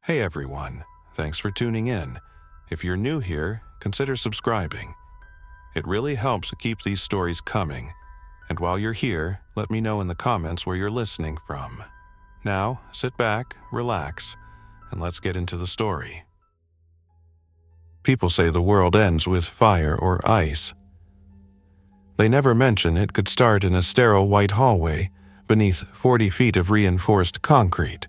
Hey everyone, thanks for tuning in. If you're new here, consider subscribing. It really helps keep these stories coming. And while you're here, let me know in the comments where you're listening from. Now, sit back, relax, and let's get into the story. People say the world ends with fire or ice. They never mention it could start in a sterile white hallway beneath 40 feet of reinforced concrete,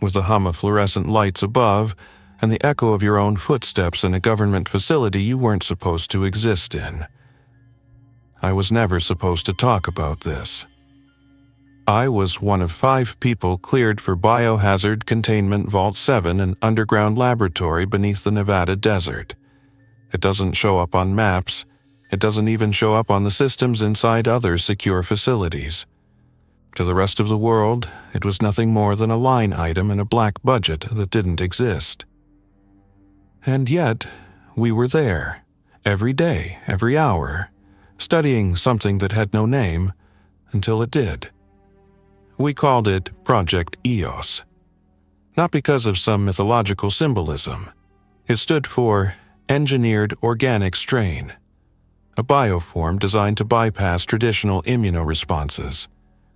with the hum of fluorescent lights above and the echo of your own footsteps in a government facility you weren't supposed to exist in. I was never supposed to talk about this. I was one of 5 people cleared for Biohazard Containment Vault 7, an underground laboratory beneath the Nevada desert. It doesn't show up on maps. It doesn't even show up on the systems inside other secure facilities. To the rest of the world, it was nothing more than a line item in a black budget that didn't exist. And yet, we were there, every day, every hour, studying something that had no name until it did. We called it Project Eos. Not because of some mythological symbolism. It stood for Engineered Organic Strain, a bioform designed to bypass traditional immunoresponses,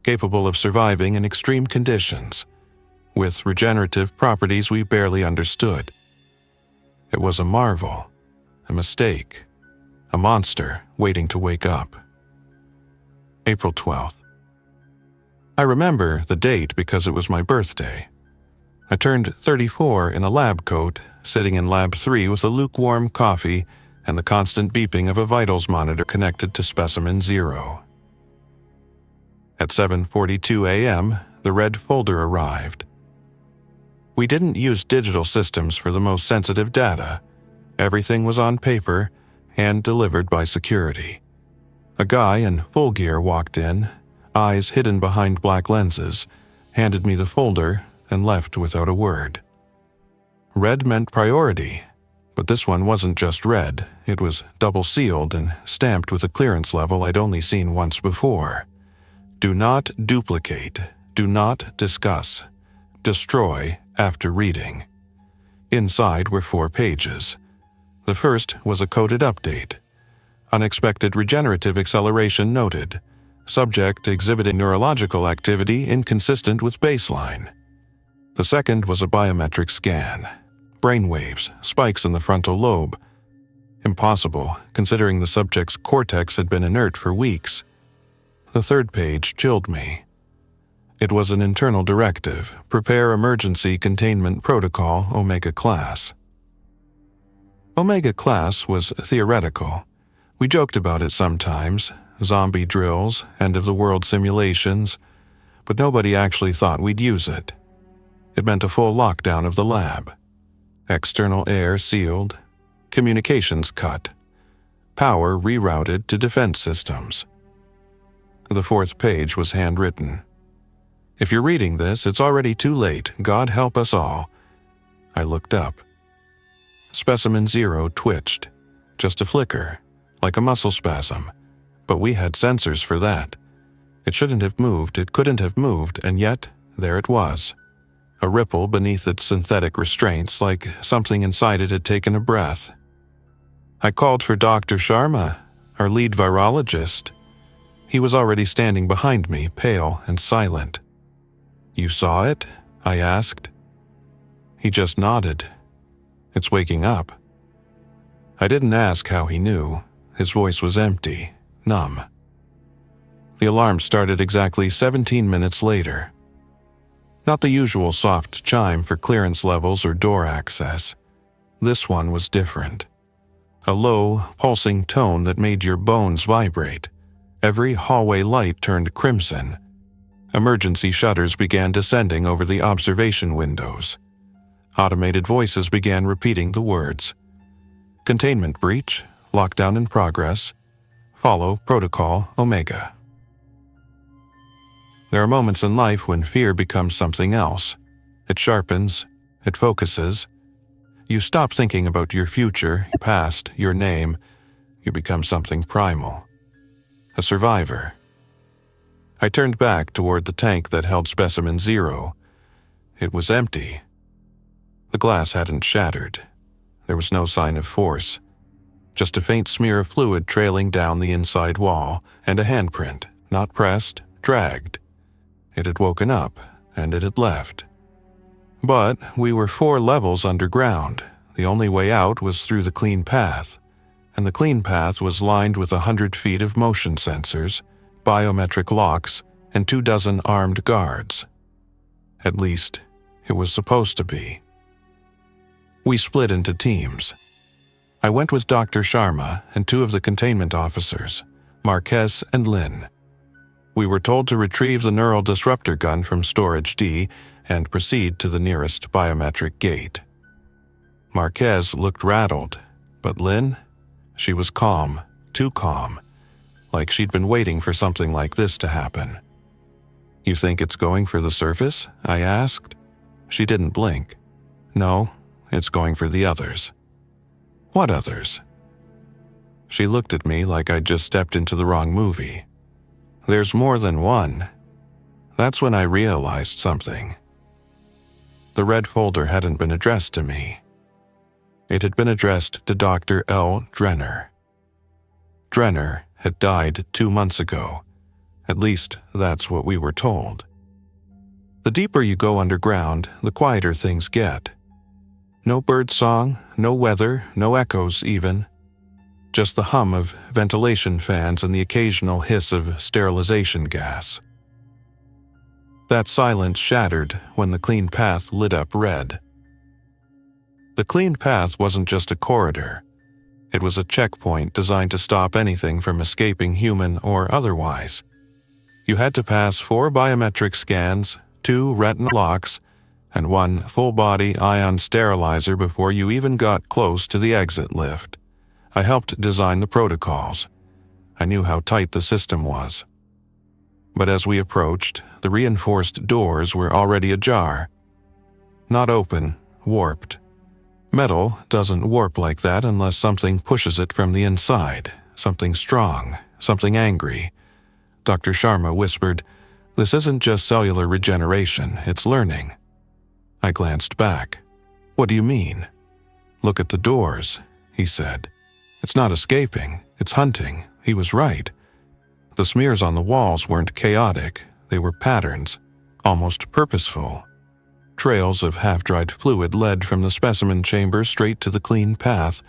capable of surviving in extreme conditions, with regenerative properties we barely understood. It was a marvel, a mistake, a monster waiting to wake up. April 12th. I remember the date because it was my birthday. I turned 34 in a lab coat, sitting in Lab 3 with a lukewarm coffee and the constant beeping of a vitals monitor connected to Specimen 0. At 7:42 a.m., the red folder arrived. We didn't use digital systems for the most sensitive data. Everything was on paper, hand-delivered by security. A guy in full gear walked in, eyes hidden behind black lenses, handed me the folder, and left without a word. Red meant priority, but this one wasn't just red. It was double-sealed and stamped with a clearance level I'd only seen once before. Do not duplicate, do not discuss, destroy after reading. Inside were 4 pages. The first was a coded update. Unexpected regenerative acceleration noted. Subject exhibiting neurological activity inconsistent with baseline. The second was a biometric scan. Brainwaves, spikes in the frontal lobe. Impossible, considering the subject's cortex had been inert for weeks. The third page chilled me. It was an internal directive: prepare emergency containment protocol Omega Class. Omega Class was theoretical. We joked about it sometimes, zombie drills, end-of-the-world simulations, but nobody actually thought we'd use it. It meant a full lockdown of the lab. External air sealed, communications cut, power rerouted to defense systems. The 4th page was handwritten. If you're reading this, it's already too late. God help us all. I looked up. Specimen 0 twitched. Just a flicker, like a muscle spasm. But we had sensors for that. It shouldn't have moved, it couldn't have moved, and yet, there it was. A ripple beneath its synthetic restraints, like something inside it had taken a breath. I called for Dr. Sharma, our lead virologist. He was already standing behind me, pale and silent. You saw it? I asked. He just nodded. It's waking up. I didn't ask how he knew. His voice was empty, numb. The alarm started exactly 17 minutes later. Not the usual soft chime for clearance levels or door access. This one was different. A low, pulsing tone that made your bones vibrate. Every hallway light turned crimson. Emergency shutters began descending over the observation windows. Automated voices began repeating the words. Containment breach, lockdown in progress, follow protocol Omega. There are moments in life when fear becomes something else. It sharpens, it focuses. You stop thinking about your future, your past, your name. You become something primal. A survivor. I turned back toward the tank that held Specimen 0. It was empty. The glass hadn't shattered. There was no sign of force, just a faint smear of fluid trailing down the inside wall and a handprint, not pressed, dragged. It had woken up, and it had left. But we were 4 levels underground. The only way out was through the clean path, and the clean path was lined with 100 feet of motion sensors, biometric locks, and 24 armed guards. At least, it was supposed to be. We split into teams. I went with Dr. Sharma and 2 of the containment officers, Marquez and Lynn. We were told to retrieve the neural disruptor gun from Storage D and proceed to the nearest biometric gate. Marquez looked rattled, but Lynn, she was calm, too calm, like she'd been waiting for something like this to happen. "You think it's going for the surface?" I asked. She didn't blink. "No, it's going for the others." "What others?" She looked at me like I'd just stepped into the wrong movie. "There's more than one." That's when I realized something. The red folder hadn't been addressed to me. It had been addressed to Dr. L. Drenner. Drenner had died 2 months ago. At least, that's what we were told. The deeper you go underground, the quieter things get. No bird song, no weather, no echoes even. Just the hum of ventilation fans and the occasional hiss of sterilization gas. That silence shattered when the clean path lit up red. The clean path wasn't just a corridor. It was a checkpoint designed to stop anything from escaping, human or otherwise. You had to pass 4 biometric scans, 2 retina locks, and 1 full-body ion sterilizer before you even got close to the exit lift. I helped design the protocols. I knew how tight the system was. But as we approached, the reinforced doors were already ajar. Not open, warped. Metal doesn't warp like that unless something pushes it from the inside, something strong, something angry. Dr. Sharma whispered, "This isn't just cellular regeneration, it's learning." I glanced back. "What do you mean?" "Look at the doors," he said. "It's not escaping, it's hunting." He was right. The smears on the walls weren't chaotic, they were patterns, almost purposeful. Trails of half-dried fluid led from the specimen chamber straight to the clean path,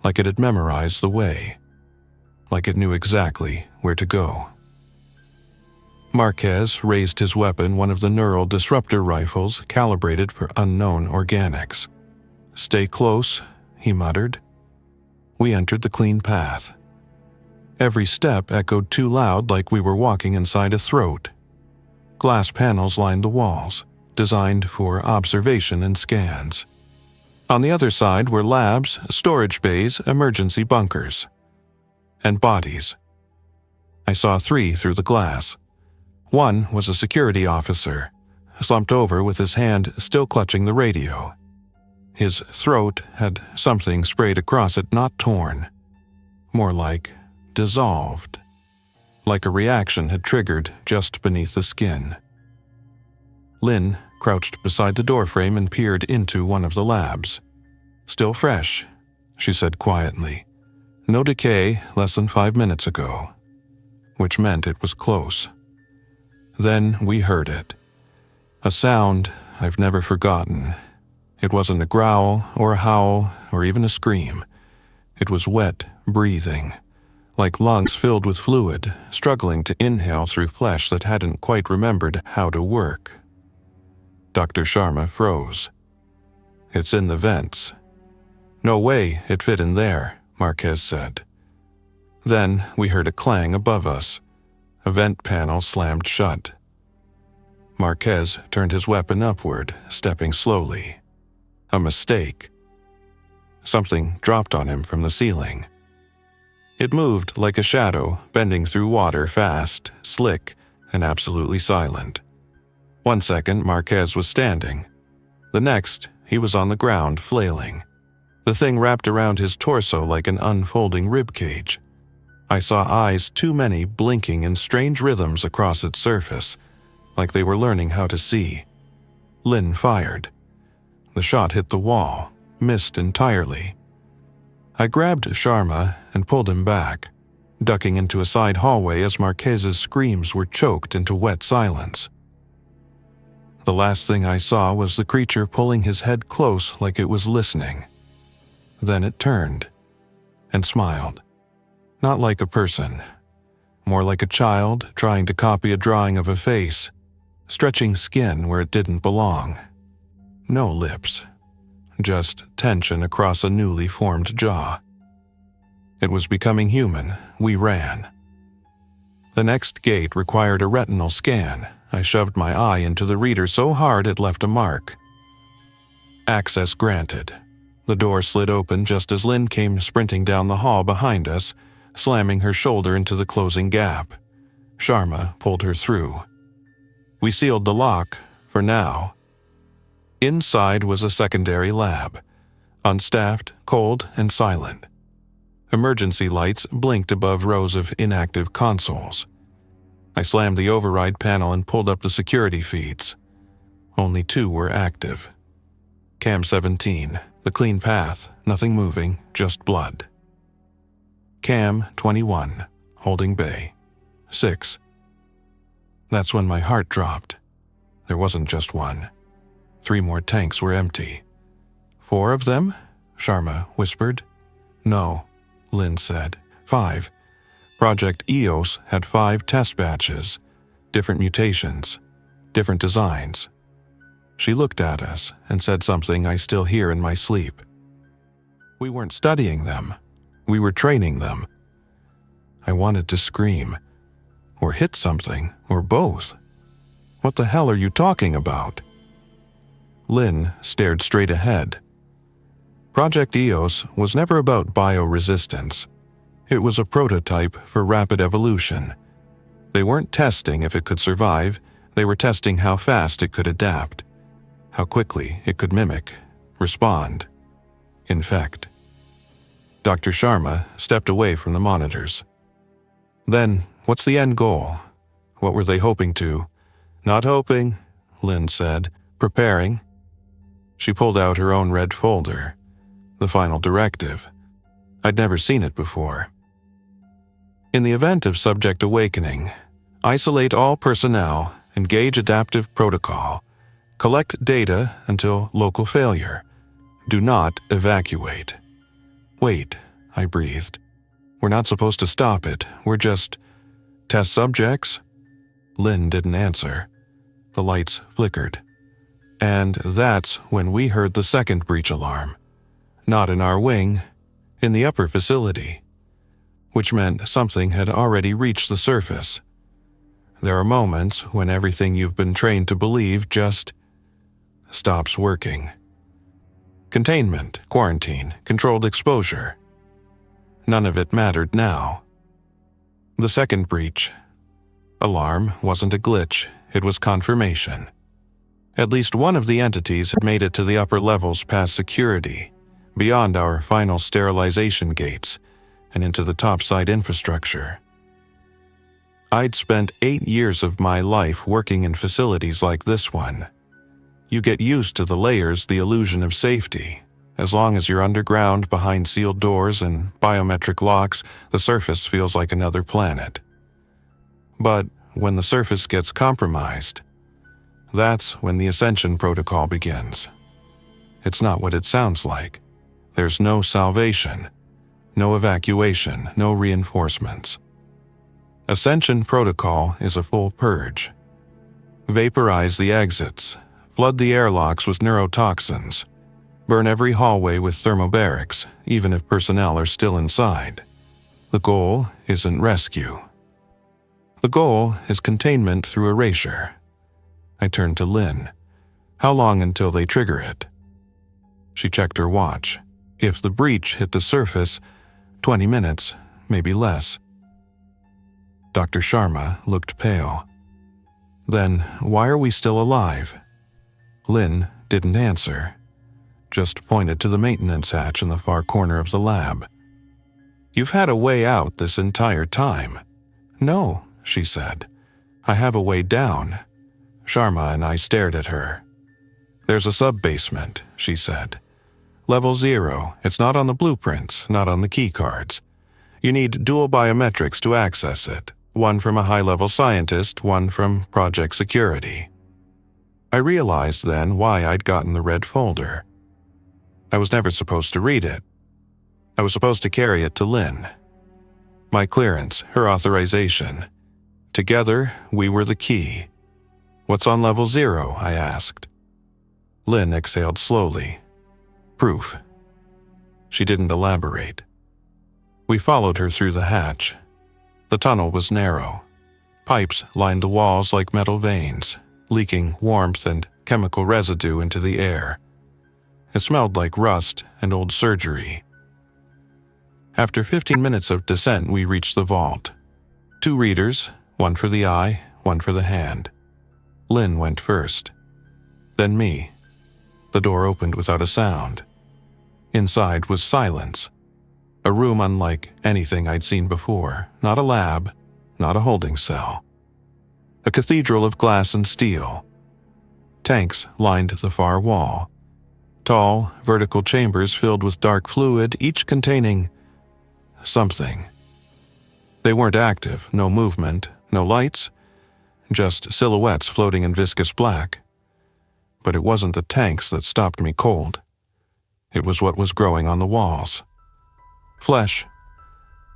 like it had memorized the way. Like it knew exactly where to go. Marquez raised his weapon, one of the neural disruptor rifles calibrated for unknown organics. "Stay close," he muttered. We entered the clean path. Every step echoed too loud, like we were walking inside a throat. Glass panels lined the walls, designed for observation and scans. On the other side were labs, storage bays, emergency bunkers. And bodies. I saw 3 through the glass. One was a security officer, slumped over with his hand still clutching the radio. His throat had something sprayed across it, not torn. More like dissolved. Like a reaction had triggered just beneath the skin. Lynn crouched beside the doorframe and peered into one of the labs. "Still fresh," she said quietly. "No decay, less than 5 minutes ago." Which meant it was close. Then we heard it. A sound I've never forgotten. It wasn't a growl or a howl or even a scream. It was wet breathing, like lungs filled with fluid, struggling to inhale through flesh that hadn't quite remembered how to work. Dr. Sharma froze. "It's in the vents." "No way it fit in there," Marquez said. Then we heard a clang above us. A vent panel slammed shut. Marquez turned his weapon upward, stepping slowly. A mistake. Something dropped on him from the ceiling. It moved like a shadow, bending through water fast, slick, and absolutely silent. 1 second, Marquez was standing. The next, he was on the ground, flailing. The thing wrapped around his torso like an unfolding ribcage. I saw eyes too many blinking in strange rhythms across its surface, like they were learning how to see. Lynn fired. The shot hit the wall, missed entirely. I grabbed Sharma and pulled him back, ducking into a side hallway as Marquez's screams were choked into wet silence. The last thing I saw was the creature pulling his head close like it was listening. Then it turned and smiled. Not like a person, more like a child trying to copy a drawing of a face, stretching skin where it didn't belong. No lips, just tension across a newly formed jaw. It was becoming human. We ran. The next gate required a retinal scan. I shoved my eye into the reader so hard it left a mark. Access granted. The door slid open just as Lynn came sprinting down the hall behind us, slamming her shoulder into the closing gap. Sharma pulled her through. We sealed the lock, for now. Inside was a secondary lab, unstaffed, cold, and silent. Emergency lights blinked above rows of inactive consoles. I slammed the override panel and pulled up the security feeds. Only 2 were active. Cam 17, the clean path, nothing moving, just blood. Cam 21, holding bay. 6. That's when my heart dropped. There wasn't just one. 3 more tanks were empty. 4 of them? Sharma whispered. No, Lynn said. 5. Project Eos had 5 test batches, different mutations, different designs. She looked at us and said something I still hear in my sleep. We weren't studying them. We were training them. I wanted to scream, or hit something, or both. What the hell are you talking about? Lynn stared straight ahead. Project Eos was never about bioresistance. It was a prototype for rapid evolution. They weren't testing if it could survive, they were testing how fast it could adapt, how quickly it could mimic, respond, infect. Dr. Sharma stepped away from the monitors. Then, what's the end goal? What were they hoping to? Not hoping, Lynn said, preparing. She pulled out her own red folder. The final directive. I'd never seen it before. In the event of subject awakening, isolate all personnel, engage adaptive protocol, collect data until local failure. Do not evacuate. Wait, I breathed. We're not supposed to stop it. We're just test subjects? Lynn didn't answer. The lights flickered. And that's when we heard the second breach alarm. Not in our wing, in the upper facility, which meant something had already reached the surface. There are moments when everything you've been trained to believe just stops working. Containment, quarantine, controlled exposure. None of it mattered now. The second breach alarm wasn't a glitch, it was confirmation. At least one of the entities had made it to the upper levels past security, beyond our final sterilization gates, and into the topside infrastructure. I'd spent 8 years of my life working in facilities like this one. You get used to the layers, the illusion of safety. As long as you're underground behind sealed doors and biometric locks, the surface feels like another planet. But when the surface gets compromised, that's when the ascension protocol begins. It's not what it sounds like. There's no salvation, no evacuation, no reinforcements. Ascension protocol is a full purge. Vaporize the exits, flood the airlocks with neurotoxins, burn every hallway with thermobarics, even if personnel are still inside. The goal isn't rescue. The goal is containment through erasure. I turned to Lynn. How long until they trigger it? She checked her watch. If the breach hit the surface, 20 minutes, maybe less. Dr. Sharma looked pale. Then why are we still alive? Lynn didn't answer, just pointed to the maintenance hatch in the far corner of the lab. You've had a way out this entire time. No, she said. I have a way down. Sharma and I stared at her. "There's a sub-basement," she said. "Level 0. It's not on the blueprints, not on the keycards. You need dual biometrics to access it. One from a high-level scientist, one from Project Security." I realized then why I'd gotten the red folder. I was never supposed to read it. I was supposed to carry it to Lynn. My clearance, her authorization. Together, we were the key. "What's on level 0? I asked. Lynn exhaled slowly. "Proof." She didn't elaborate. We followed her through the hatch. The tunnel was narrow. Pipes lined the walls like metal veins, leaking warmth and chemical residue into the air. It smelled like rust and old surgery. After 15 minutes of descent, we reached the vault. 2 readers, one for the eye, one for the hand. Lynn went first. Then me. The door opened without a sound. Inside was silence. A room unlike anything I'd seen before. Not a lab, not a holding cell. A cathedral of glass and steel. Tanks lined the far wall. Tall, vertical chambers filled with dark fluid, each containing something. They weren't active, no movement, no lights, just silhouettes floating in viscous black. But it wasn't the tanks that stopped me cold. It was what was growing on the walls. Flesh.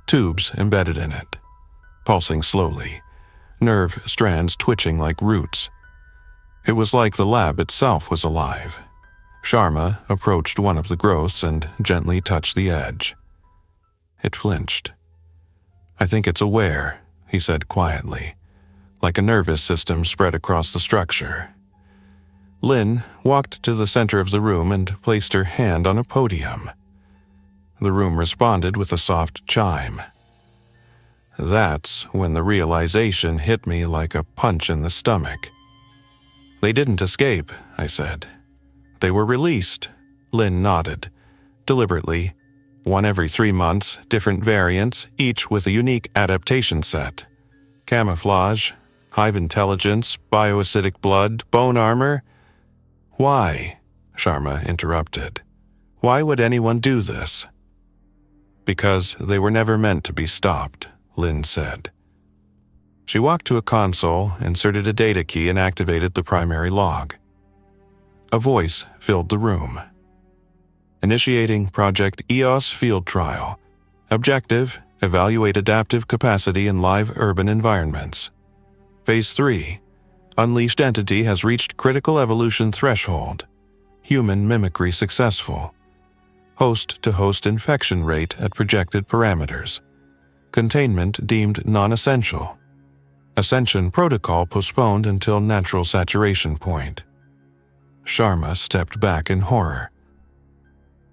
Tubes embedded in it, pulsing slowly, nerve strands twitching like roots. It was like the lab itself was alive. Sharma approached one of the growths and gently touched the edge. It flinched. "I think it's aware," he said quietly, like a nervous system spread across the structure. Lynn walked to the center of the room and placed her hand on a podium. The room responded with a soft chime. That's when the realization hit me like a punch in the stomach. "They didn't escape," I said. "They were released." Lynn nodded, deliberately. 1 every 3 months, different variants, each with a unique adaptation set. Camouflage, hive intelligence, bioacidic blood, bone armor. "Why?" Sharma interrupted. "Why would anyone do this?" "Because they were never meant to be stopped," Lynn said. She walked to a console, inserted a data key, and activated the primary log. A voice filled the room. "Initiating Project Eos field trial. Objective: evaluate adaptive capacity in live urban environments. Phase 3. Unleashed entity has reached critical evolution threshold. Human mimicry successful. Host-to-host infection rate at projected parameters. Containment deemed non-essential. Ascension protocol postponed until natural saturation point." Sharma stepped back in horror.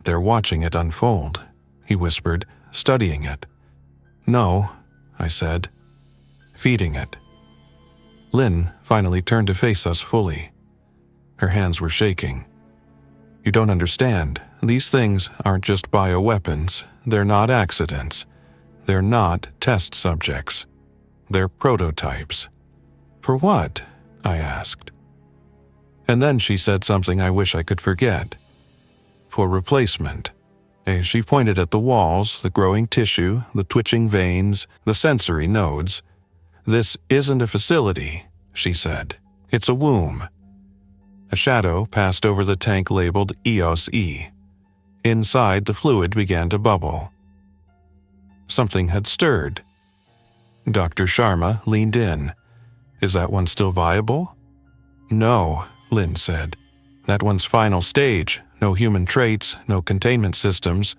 "They're watching it unfold," he whispered, studying it. "No," I said. "Feeding it." Lynn finally turned to face us fully. Her hands were shaking. "You don't understand. These things aren't just bioweapons. They're not accidents. They're not test subjects. They're prototypes." "For what?" I asked. And then she said something I wish I could forget. "For replacement." She pointed at the walls, the growing tissue, the twitching veins, the sensory nodes. "This isn't a facility," she said. "It's a womb." A shadow passed over the tank labeled EOS-E. Inside, the fluid began to bubble. Something had stirred. Dr. Sharma leaned in. "Is that one still viable?" "No," Lynn said. "That one's final stage. No human traits, no containment systems.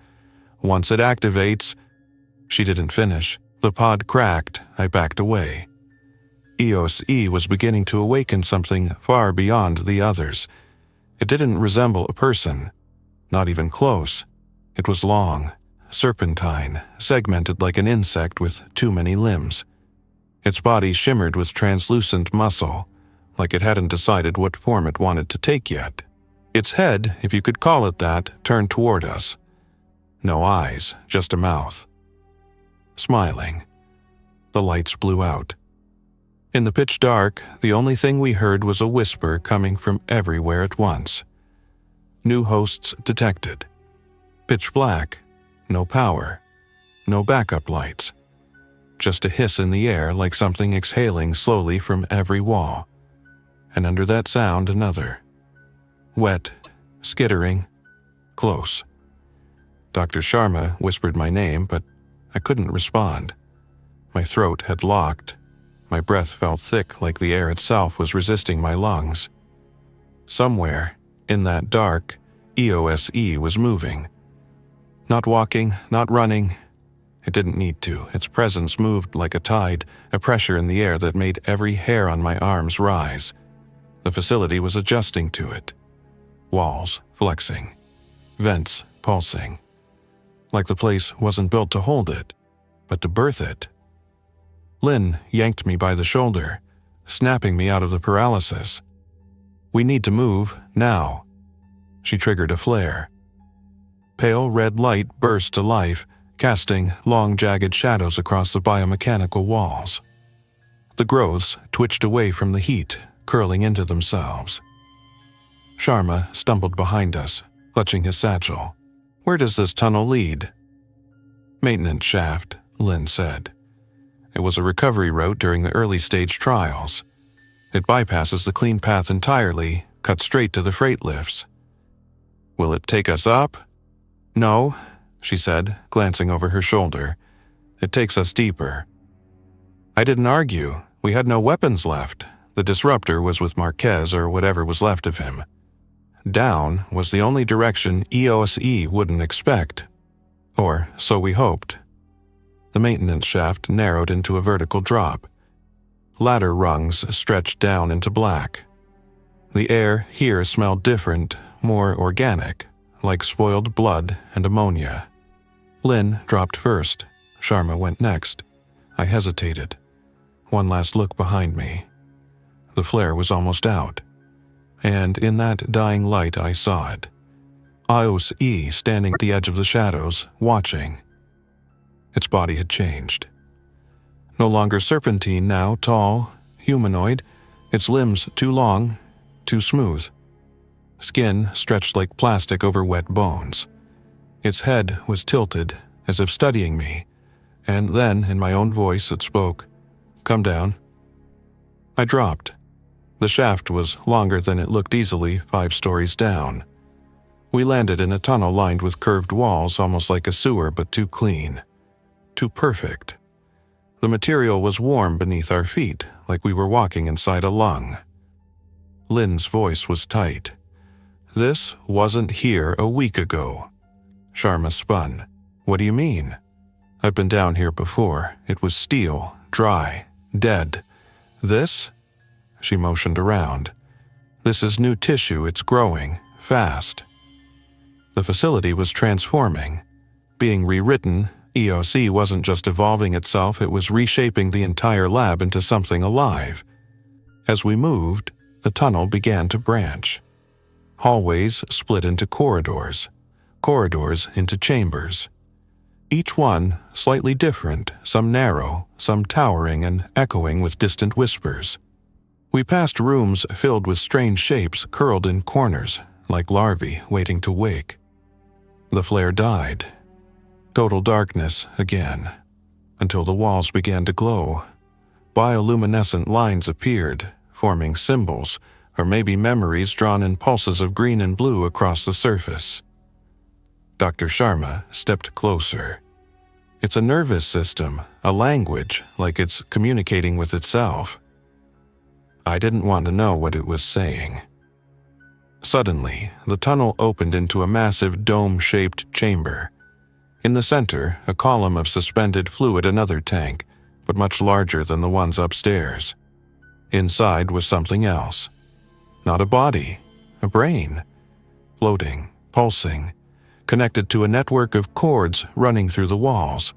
Once it activates—" She didn't finish. The pod cracked. I backed away. EOS-E was beginning to awaken something far beyond the others. It didn't resemble a person. Not even close. It was long, serpentine, segmented like an insect with too many limbs. Its body shimmered with translucent muscle, like it hadn't decided what form it wanted to take yet. Its head, if you could call it that, turned toward us. No eyes, just a mouth. Smiling. The lights blew out. In the pitch dark, the only thing we heard was a whisper coming from everywhere at once. New hosts detected. Pitch black. No power. No backup lights. Just a hiss in the air like something exhaling slowly from every wall. And under that sound, another. Wet, skittering, close. Dr. Sharma whispered my name, but I couldn't respond. My throat had locked. My breath felt thick like the air itself was resisting my lungs. Somewhere, in that dark, EOSE was moving. Not walking, not running. It didn't need to. Its presence moved like a tide, a pressure in the air that made every hair on my arms rise. The facility was adjusting to it. Walls flexing. Vents pulsing. Like the place wasn't built to hold it, but to birth it. Lynn yanked me by the shoulder, snapping me out of the paralysis. "We need to move, now." She triggered a flare. Pale red light burst to life, casting long jagged shadows across the biomechanical walls. The growths twitched away from the heat, curling into themselves. Sharma stumbled behind us, clutching his satchel. "Where does this tunnel lead?" "Maintenance shaft," Lynn said. "It was a recovery route during the early stage trials. It bypasses the clean path entirely, cuts straight to the freight lifts." "Will it take us up?" "No," she said, glancing over her shoulder. "It takes us deeper." I didn't argue. We had no weapons left. The disruptor was with Marquez or whatever was left of him. Down was the only direction EOSE wouldn't expect. Or so we hoped. The maintenance shaft narrowed into a vertical drop. Ladder rungs stretched down into black. The air here smelled different, more organic, like spoiled blood and ammonia. Lynn dropped first. Sharma went next. I hesitated. One last look behind me. The flare was almost out. And in that dying light I saw it. EOSE standing at the edge of the shadows, watching. Its body had changed. No longer serpentine now, tall, humanoid, its limbs too long, too smooth. Skin stretched like plastic over wet bones. Its head was tilted, as if studying me, and then, in my own voice, it spoke, "Come down." I dropped. The shaft was longer than it looked easily 5 stories down. We landed in a tunnel lined with curved walls, almost like a sewer, but too clean. Too perfect. The material was warm beneath our feet, like we were walking inside a lung. Lynn's voice was tight. "This wasn't here a week ago." Sharma spun. "What do you mean?" "I've been down here before. It was steel, dry, dead. This?" She motioned around. "This is new tissue. It's growing, fast." The facility was transforming. Being rewritten, EOC wasn't just evolving itself, it was reshaping the entire lab into something alive. As we moved, the tunnel began to branch. Hallways split into corridors, corridors into chambers. Each one slightly different, some narrow, some towering and echoing with distant whispers. We passed rooms filled with strange shapes curled in corners, like larvae waiting to wake. The flare died. Total darkness again, until the walls began to glow. Bioluminescent lines appeared, forming symbols, or maybe memories drawn in pulses of green and blue across the surface. Dr. Sharma stepped closer. "It's a nervous system, a language, like it's communicating with itself." I didn't want to know what it was saying. Suddenly, the tunnel opened into a massive dome-shaped chamber. In the center, a column of suspended fluid, another tank, but much larger than the ones upstairs. Inside was something else. Not a body, a brain. Floating, pulsing, connected to a network of cords running through the walls.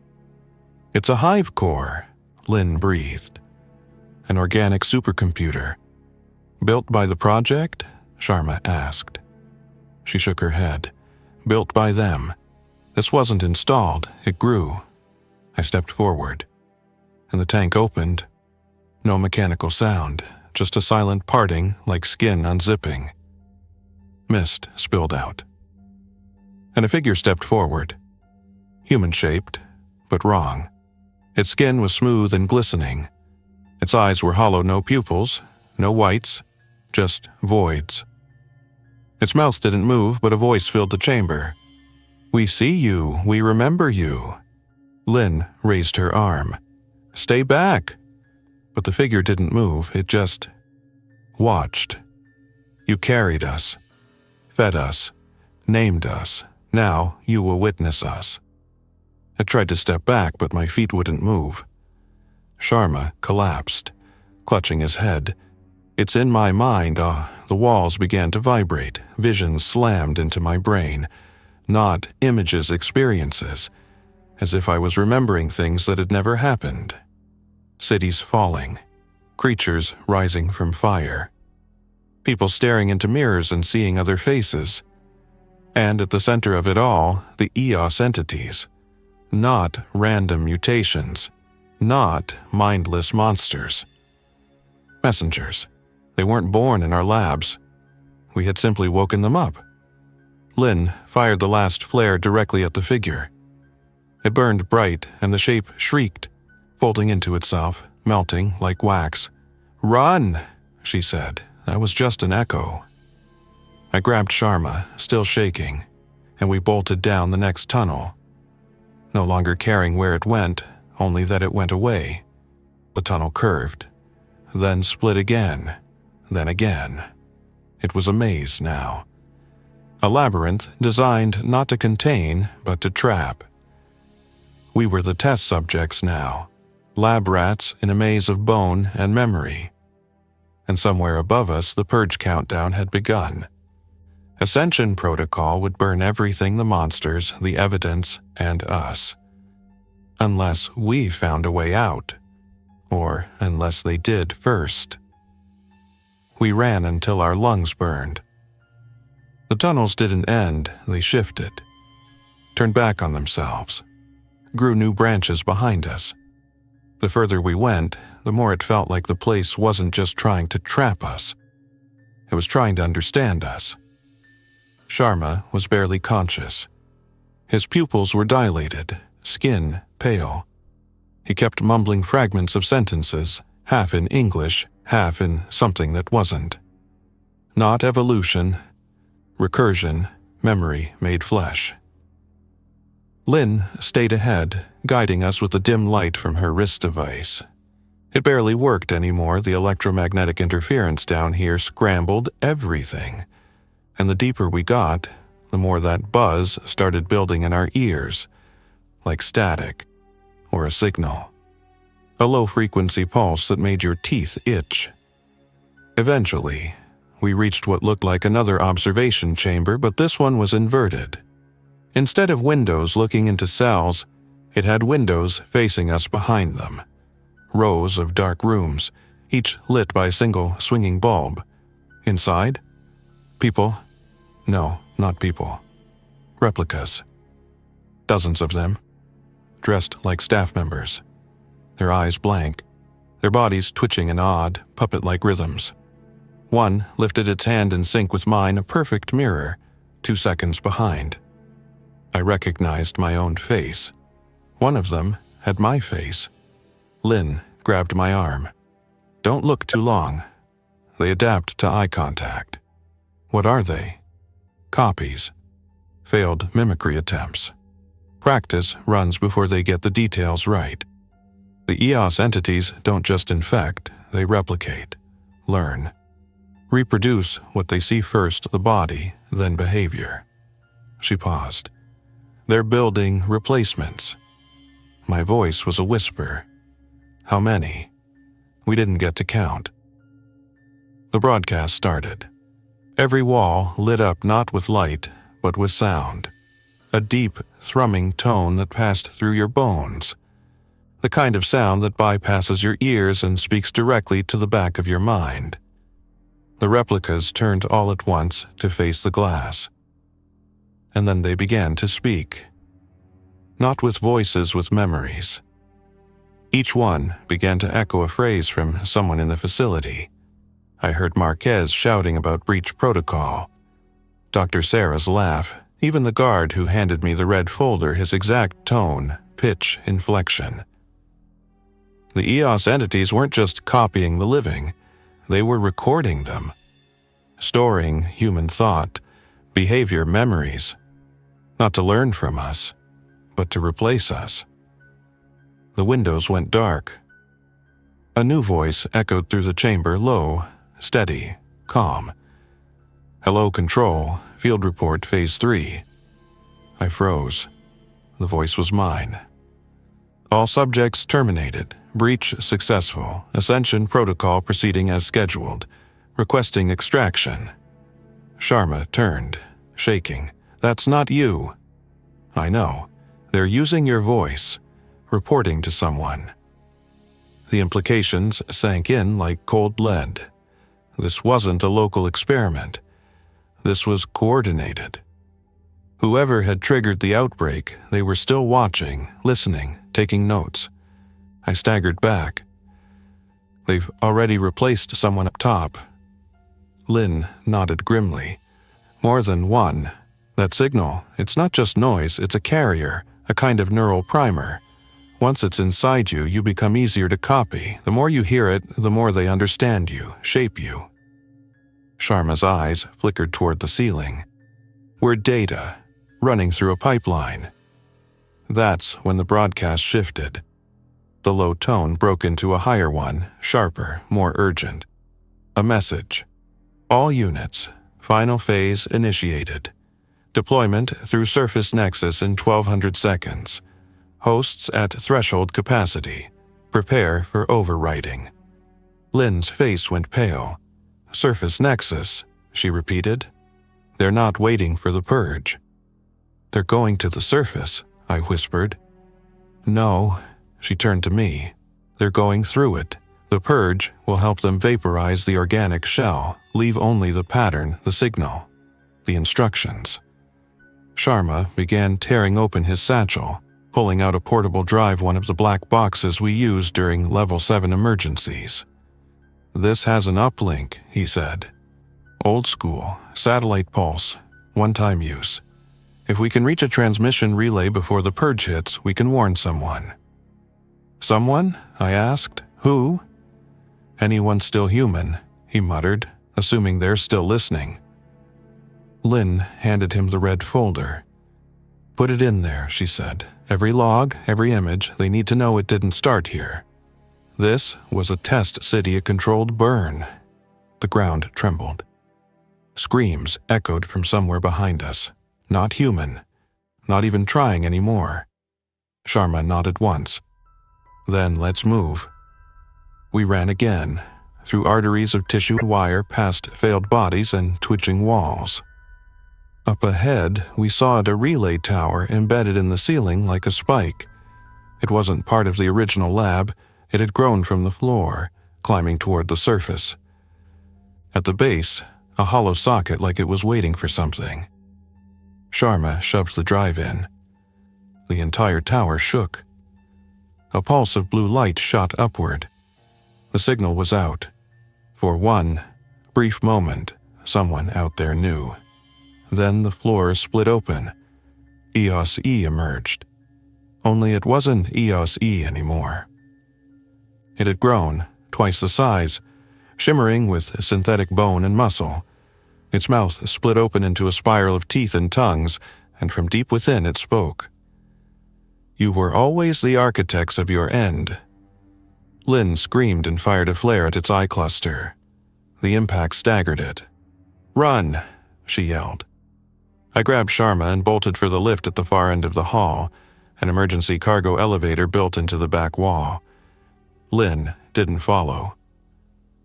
"It's a hive core," Lynn breathed. "An organic supercomputer. Built by the project?" Sharma asked. She shook her head. "Built by them. This wasn't installed, it grew." I stepped forward, and the tank opened. No mechanical sound, just a silent parting like skin unzipping. Mist spilled out. And a figure stepped forward. Human-shaped, but wrong. Its skin was smooth and glistening. Its eyes were hollow, no pupils, no whites, just voids. Its mouth didn't move, but a voice filled the chamber. "We see you. We remember you." Lynn raised her arm. "Stay back." But the figure didn't move. It just watched. "You carried us, fed us, named us. Now you will witness us." I tried to step back, but my feet wouldn't move. Sharma collapsed, clutching his head. "It's in my mind." The walls began to vibrate. Visions slammed into my brain. Not images, experiences. As if I was remembering things that had never happened. Cities falling. Creatures rising from fire. People staring into mirrors and seeing other faces. And at the center of it all, the Eos entities. Not random mutations. Not mindless monsters. Messengers. They weren't born in our labs. We had simply woken them up. Lynn fired the last flare directly at the figure. It burned bright, and the shape shrieked, folding into itself, melting like wax. "Run!" she said. That was just an echo. I grabbed Sharma, still shaking, and we bolted down the next tunnel. No longer caring where it went, only that it went away. The tunnel curved, then split again, then again. It was a maze now. A labyrinth designed not to contain, but to trap. We were the test subjects now, lab rats in a maze of bone and memory. And somewhere above us, the purge countdown had begun. Ascension Protocol would burn everything, the monsters, the evidence, and us. Unless we found a way out. Or unless they did first. We ran until our lungs burned. The tunnels didn't end, they shifted. Turned back on themselves. Grew new branches behind us. The further we went, the more it felt like the place wasn't just trying to trap us. It was trying to understand us. Sharma was barely conscious. His pupils were dilated, skin pale. He kept mumbling fragments of sentences, half in English, half in something that wasn't. Not evolution, recursion, memory made flesh. Lynn stayed ahead, guiding us with a dim light from her wrist device. It barely worked anymore. The electromagnetic interference down here scrambled everything. And the deeper we got, the more that buzz started building in our ears, like static, or a signal. A low-frequency pulse that made your teeth itch. Eventually, we reached what looked like another observation chamber, but this one was inverted. Instead of windows looking into cells, it had windows facing us behind them. Rows of dark rooms, each lit by a single swinging bulb. Inside, people. No, not people. Replicas. Dozens of them. Dressed like staff members. Their eyes blank. Their bodies twitching in odd, puppet-like rhythms. One lifted its hand in sync with mine, a perfect mirror, 2 seconds behind. I recognized my own face. One of them had my face. Lynn grabbed my arm. Don't look too long. They adapt to eye contact. What are they? Copies. Failed mimicry attempts. Practice runs before they get the details right. The Eos entities don't just infect, they replicate, learn. Reproduce what they see first, the body, then behavior. She paused. They're building replacements. My voice was a whisper. How many? We didn't get to count. The broadcast started. Every wall lit up not with light, but with sound. A deep, thrumming tone that passed through your bones. The kind of sound that bypasses your ears and speaks directly to the back of your mind. The replicas turned all at once to face the glass. And then they began to speak. Not with voices, with memories. Each one began to echo a phrase from someone in the facility. I heard Marquez shouting about breach protocol. Dr. Sarah's laugh, even the guard who handed me the red folder, his exact tone, pitch, inflection. The Eos entities weren't just copying the living, they were recording them. Storing human thought, behavior, memories. Not to learn from us, but to replace us. The windows went dark. A new voice echoed through the chamber, low, steady, calm. "Hello, Control. Field report, Phase 3. I froze. The voice was mine. "All subjects terminated. Breach successful. Ascension protocol proceeding as scheduled. Requesting extraction." Sharma turned, shaking. "That's not you." "I know. They're using your voice, reporting to someone." The implications sank in like cold lead. This wasn't a local experiment. This was coordinated. Whoever had triggered the outbreak, they were still watching, listening, taking notes. I staggered back. "They've already replaced someone up top." Lynn nodded grimly. "More than one. That signal, it's not just noise, it's a carrier, a kind of neural primer. Once it's inside you, you become easier to copy. The more you hear it, the more they understand you, shape you." Sharma's eyes flickered toward the ceiling. "We're data, running through a pipeline." That's when the broadcast shifted. The low tone broke into a higher one, sharper, more urgent. A message. "All units, final phase initiated. Deployment through surface nexus in 1200 seconds. Hosts at threshold capacity. Prepare for overwriting." Lynn's face went pale. "Surface nexus," she repeated. "They're not waiting for the purge." "They're going to the surface," I whispered. "No," she turned to me. "They're going through it. The purge will help them vaporize the organic shell, leave only the pattern, the signal, the instructions." Sharma began tearing open his satchel, pulling out a portable drive, one of the black boxes we used during Level 7 emergencies. "This has an uplink," he said. "Old school, satellite pulse, one-time use. If we can reach a transmission relay before the purge hits, we can warn someone." "Someone?" I asked. "Who?" "Anyone still human," he muttered, assuming they're still listening. Lynn handed him the red folder. "Put it in there," she said. "Every log, every image, they need to know it didn't start here. This was a test city, a controlled burn." The ground trembled. Screams echoed from somewhere behind us. Not human. Not even trying anymore. Sharma nodded once. "Then let's move." We ran again, through arteries of tissue and wire, past failed bodies and twitching walls. Up ahead, we saw a relay tower embedded in the ceiling like a spike. It wasn't part of the original lab. It had grown from the floor, climbing toward the surface. At the base, a hollow socket like it was waiting for something. Sharma shoved the drive in. The entire tower shook. A pulse of blue light shot upward. The signal was out. For one brief moment, someone out there knew. Then the floor split open. Eos E emerged. Only it wasn't Eos E anymore. It had grown, twice the size, shimmering with synthetic bone and muscle. Its mouth split open into a spiral of teeth and tongues, and from deep within it spoke. "You were always the architects of your end." Lynn screamed and fired a flare at its eye cluster. The impact staggered it. "Run!" she yelled. I grabbed Sharma and bolted for the lift at the far end of the hall, an emergency cargo elevator built into the back wall. Lynn didn't follow.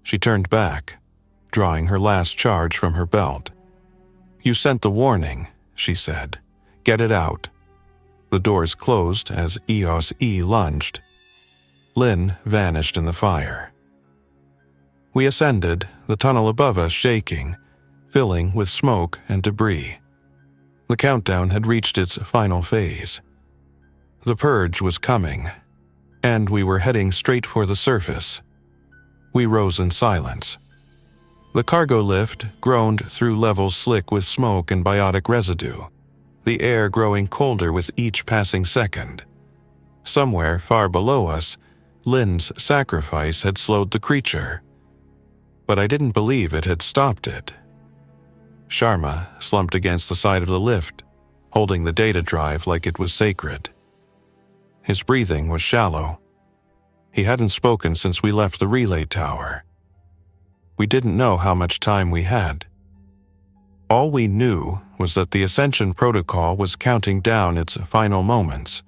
She turned back, drawing her last charge from her belt. "You sent the warning," she said. "Get it out." The doors closed as Eos E lunged. Lynn vanished in the fire. We ascended, the tunnel above us shaking, filling with smoke and debris. The countdown had reached its final phase. The purge was coming, and we were heading straight for the surface. We rose in silence. The cargo lift groaned through levels slick with smoke and biotic residue, the air growing colder with each passing second. Somewhere far below us, Lynn's sacrifice had slowed the creature. But I didn't believe it had stopped it. Sharma slumped against the side of the lift, holding the data drive like it was sacred. His breathing was shallow. He hadn't spoken since we left the relay tower. We didn't know how much time we had. All we knew was that the Ascension Protocol was counting down its final moments,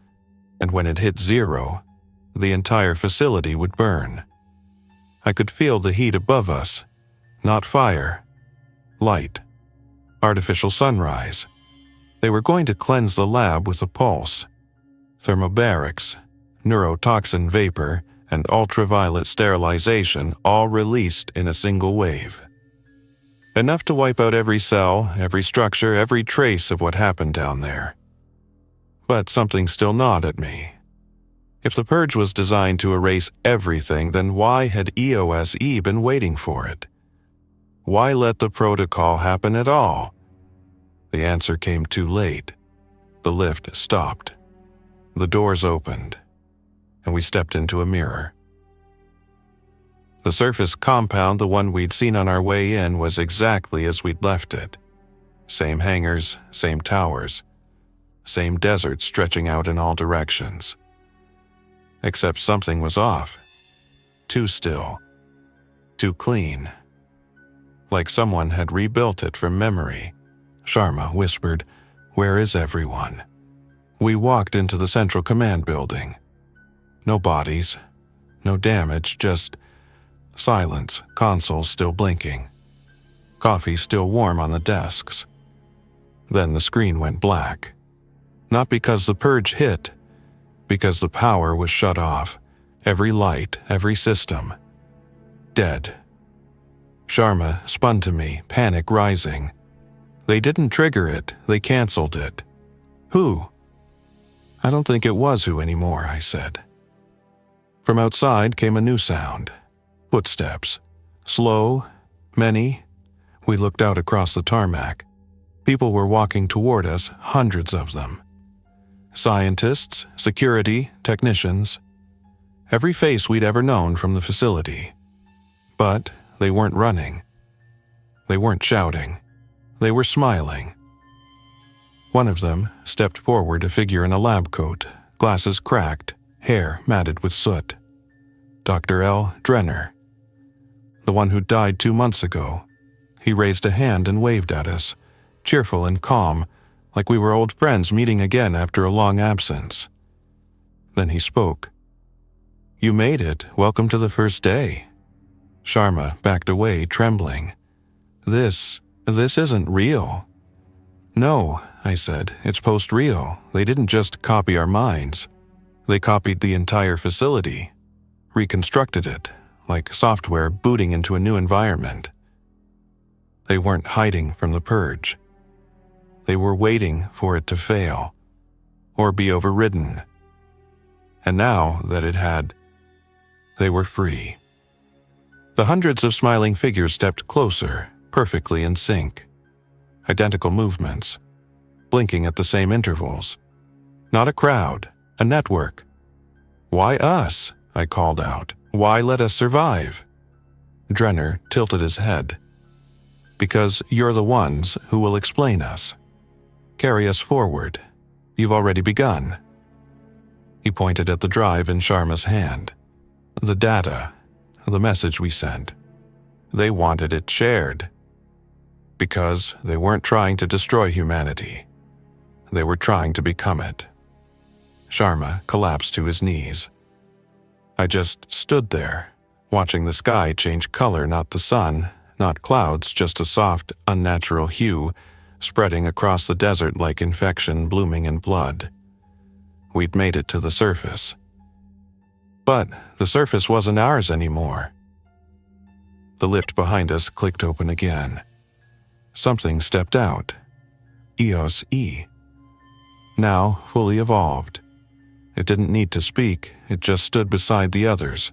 and when it hit 0, the entire facility would burn. I could feel the heat above us, not fire, light, artificial sunrise. They were going to cleanse the lab with a pulse. Thermobarics, neurotoxin vapor, and ultraviolet sterilization all released in a single wave. Enough to wipe out every cell, every structure, every trace of what happened down there. But something still gnawed at me. If the purge was designed to erase everything, then why had EOSE been waiting for it? Why let the protocol happen at all? The answer came too late. The lift stopped. The doors opened, and we stepped into a mirror. The surface compound, the one we'd seen on our way in, was exactly as we'd left it. Same hangars, same towers, same desert stretching out in all directions. Except something was off. Too still. Too clean. Like someone had rebuilt it from memory. Sharma whispered, "Where is everyone?" We walked into the Central Command building. No bodies, no damage, just silence, consoles still blinking. Coffee still warm on the desks. Then the screen went black. Not because the purge hit, because the power was shut off. Every light, every system. Dead. Sharma spun to me, panic rising. They didn't trigger it, they canceled it. Who? I don't think it was who anymore, I said. From outside came a new sound. Footsteps. Slow, many. We looked out across the tarmac. People were walking toward us, hundreds of them. Scientists, security, technicians. Every face we'd ever known from the facility. But they weren't running. They weren't shouting. They were smiling. One of them stepped forward, a figure in a lab coat, glasses cracked, hair matted with soot. Dr. L. Drenner. The one who died 2 months ago. He raised a hand and waved at us, cheerful and calm, like we were old friends meeting again after a long absence. Then he spoke. "You made it. Welcome to the first day." Sharma backed away, trembling. This isn't real." "No," I said, "it's post-real. They didn't just copy our minds. They copied the entire facility, reconstructed it, like software booting into a new environment. They weren't hiding from the purge. They were waiting for it to fail, or be overridden. And now that it had, they were free." The hundreds of smiling figures stepped closer, perfectly in sync. Identical movements, blinking at the same intervals. Not a crowd, a network. "Why us?" I called out. "Why let us survive?" Drenner tilted his head. "Because you're the ones who will explain us. Carry us forward. You've already begun." He pointed at the drive in Sharma's hand. The data, the message we sent. They wanted it shared. Because they weren't trying to destroy humanity. They were trying to become it. Sharma collapsed to his knees. I just stood there, watching the sky change color, not the sun, not clouds, just a soft, unnatural hue, spreading across the desert like infection blooming in blood. We'd made it to the surface. But the surface wasn't ours anymore. The lift behind us clicked open again. Something stepped out. EOS-E. Now fully evolved. It didn't need to speak, it just stood beside the others,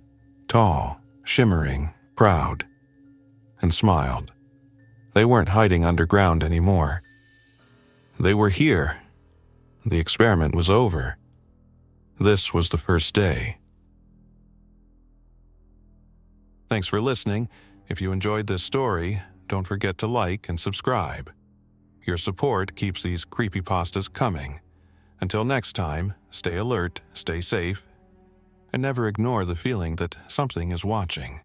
tall, shimmering, proud. and smiled. They weren't hiding underground anymore. They were here. The experiment was over. This was the first day. Thanks for listening. If you enjoyed this story, don't forget to like and subscribe. Your support keeps these creepypastas coming. Until next time, stay alert, stay safe, and never ignore the feeling that something is watching.